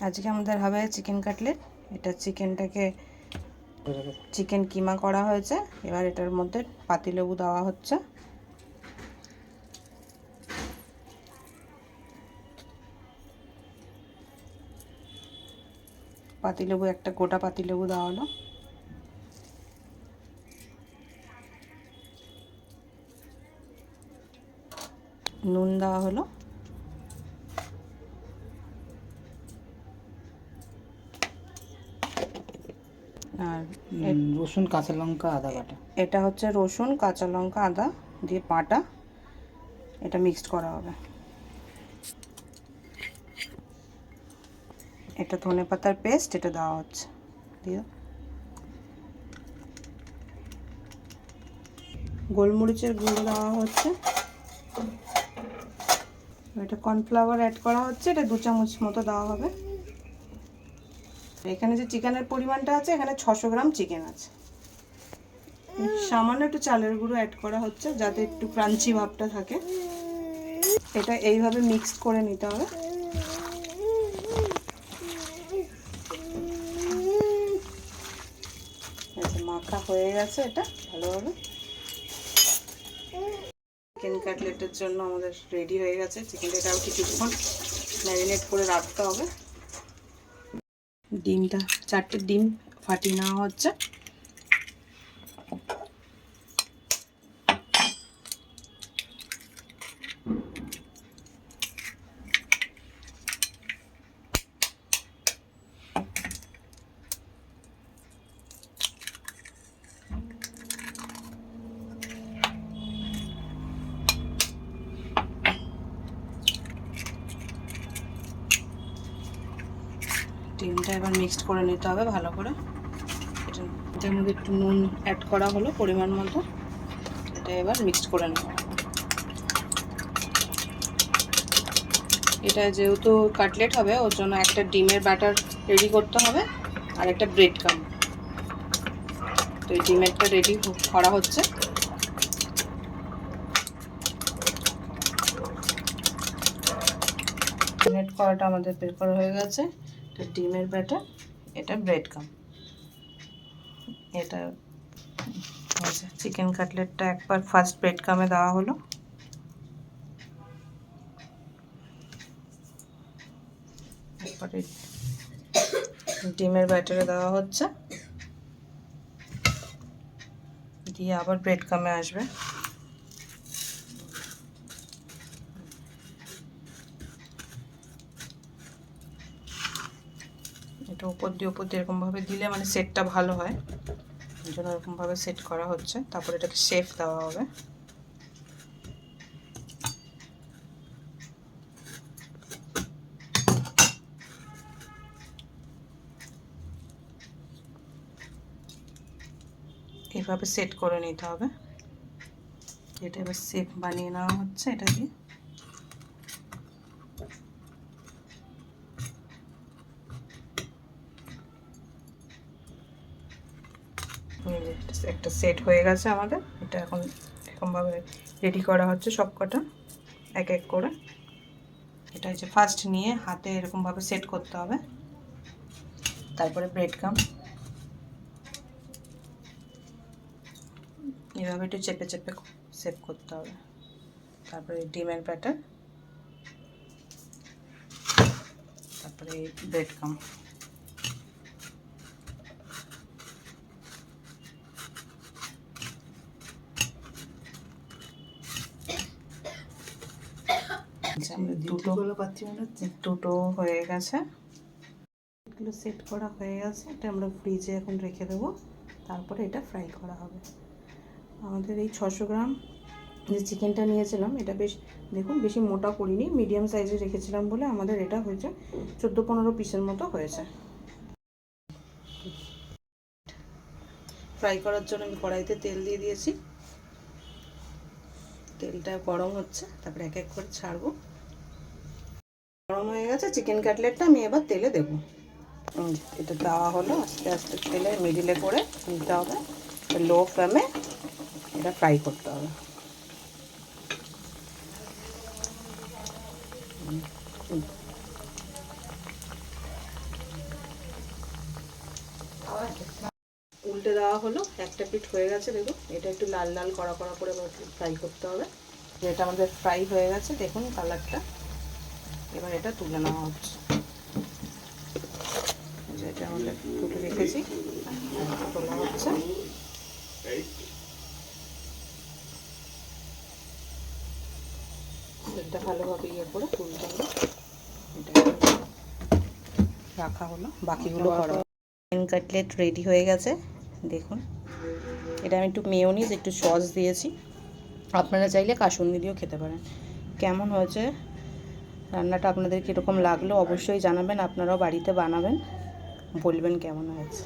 আজকে আমাদের হবে চিকেন কাটলেট। এটা চিকেন কিমা করা হয়েছে। এবার এটার মধ্যে পাতিলেবু দেওয়া হচ্ছে। পাতিলেবু একটা গোটা পাতিলেবু দেওয়া হলো। নুন দেওয়া হলো। আর রসুন, কাঁচা লঙ্কা, আদা বাটা। এটা হচ্ছে রসুন, কাঁচা লঙ্কা, আদা দিয়ে বাটা। এটা মিক্সড করা হবে। এটা ধনেপাতার পেস্ট, এটা দেওয়া হচ্ছে। দিয়ে গোলমরিচের গুঁড়ো দেওয়া হচ্ছে। এটা কর্নফ্লাওয়ার অ্যাড করা হচ্ছে। এটা 2 চামচ মতো দেওয়া হবে। এখানে যে চিকেনের পরিমাণটা আছে, এখানে 600 গ্রাম চিকেন আছে। সামান্য একটু চালের গুঁড়ো অ্যাড করা হচ্ছে যাতে একটু ক্রাঞ্চি ভাবটা থাকে। এটা এইভাবে মিক্সড করে নিতে হবে। মাখা হয়ে গেছে এটা ভালোভাবে। চিকেন কাটলেটের জন্য আমাদের রেডি হয়ে গেছে। চিকেনটা এটাও কিছুক্ষণ ম্যারিনেট করে রাখতে হবে। ডিমটা 4টে ডিম ফাটিয়ে নেওয়া হচ্ছে। ডিমটা এবার মিক্সড করে নিতে হবে ভালো করে। এটার মধ্যে একটু নুন অ্যাড করা হলো পরিমাণ মতো। এটা এবার মিক্সড করে নেব। এটা যেহেতু কাটলেট হবে, ওর জন্য একটা ডিমের ব্যাটার রেডি করতে হবে আর একটা ব্রেড ক্রাম্ব। তো এই ডিমেরটা রেডি করা হচ্ছে। ম্যারিনেট করাটা আমাদের বের করা হয়ে গেছে। এটা ডিমের ব্যাটার, এটা ব্রেড ক্রাম্ব। এটা চিকেন কাটলেটটা একবার ফার্স্ট ব্রেড ক্রাম্বে দেওয়া হলো। তারপরে ডিমের ব্যাটারে দেওয়া হচ্ছে, দিয়ে আবার ব্রেড ক্রাম্বে আসবে। এটা উপর দিয়ে এরকমভাবে দিলে মানে সেটটা ভালো হয়, এই জন্য এরকমভাবে সেট করা হচ্ছে। তারপর এটাকে শেফ দেওয়া হবে। এইভাবে সেট করে নিতে হবে। এটা এবার শেপ বানিয়ে নেওয়া হচ্ছে এটা দিয়ে। একটা সেট হয়ে গেছে আমাদের। এটা এখন এরকমভাবে রেডি করা হচ্ছে সব কটা এক এক করে। এটা হচ্ছে ফার্স্ট নিয়ে হাতে এরকমভাবে সেট করতে হবে। তারপরে ব্রেড ক্রাম্ব এভাবে একটু চেপে চেপে সেট করতে হবে। তারপরে ডিমের ব্যাটার, তারপরে ব্রেড ক্রাম্ব। দুটো হয়ে গেছে। এগুলো সেট করা হয়ে গেছে। এটা আমরা ফ্রিজে এখন রেখে দেবো। তারপরে এটা ফ্রাই করা হবে। আমাদের এই 600 গ্রাম যে চিকেনটা নিয়েছিলাম, এটা বেশ দেখুন বেশি মোটা করিনি, মিডিয়াম সাইজে রেখেছিলাম বলে আমাদের এটা হয়েছে 14-15 পিসের মতো হয়েছে। ফ্রাই করার জন্য আমি কড়াইতে তেল দিয়ে দিয়েছি। তেলটা গরম হচ্ছে, তারপরে এক এক করে ছাড়বো। গরম হয়ে গেছে। চিকেন কাটলেটটা আমি এবার তেলে দেবো। এটা দেওয়া হলো। আস্তে আস্তে তেলে মিডিলে করে নিতে হবে। লো ফ্লেমে এটা ফ্রাই করতে হবে। দেওয়া হলো, একটা পিঠ হয়ে গেছে দেখুন, এটা একটু লাল লাল কড়া কড়া করে ফ্রাই করতে হবে। যেটা আমাদের ফ্রাই হয়ে গেছে দেখুন কালারটা, এবার এটা তুলে নেওয়া হচ্ছে। যেটা আমাদের তুলে রেখেছি তোলা হচ্ছে। এটা ভালোভাবে ইয়ে করে তুলতে হবে, এটা রাখা হলো, বাকিগুলো করা। চিকেন কাটলেট রেডি হয়ে গেছে দেখুন। এটা আমি একটু মেয়োনিজ একটু সস দিয়েছি, আপনারা চাইলে কাসুন্দি দিয়েও খেতে পারেন। কেমন হয়েছে রান্নাটা, আপনাদের কীরকম লাগলো অবশ্যই জানাবেন, আপনারাও বাড়িতে বানাবেন, বলবেন কেমন হয়েছে।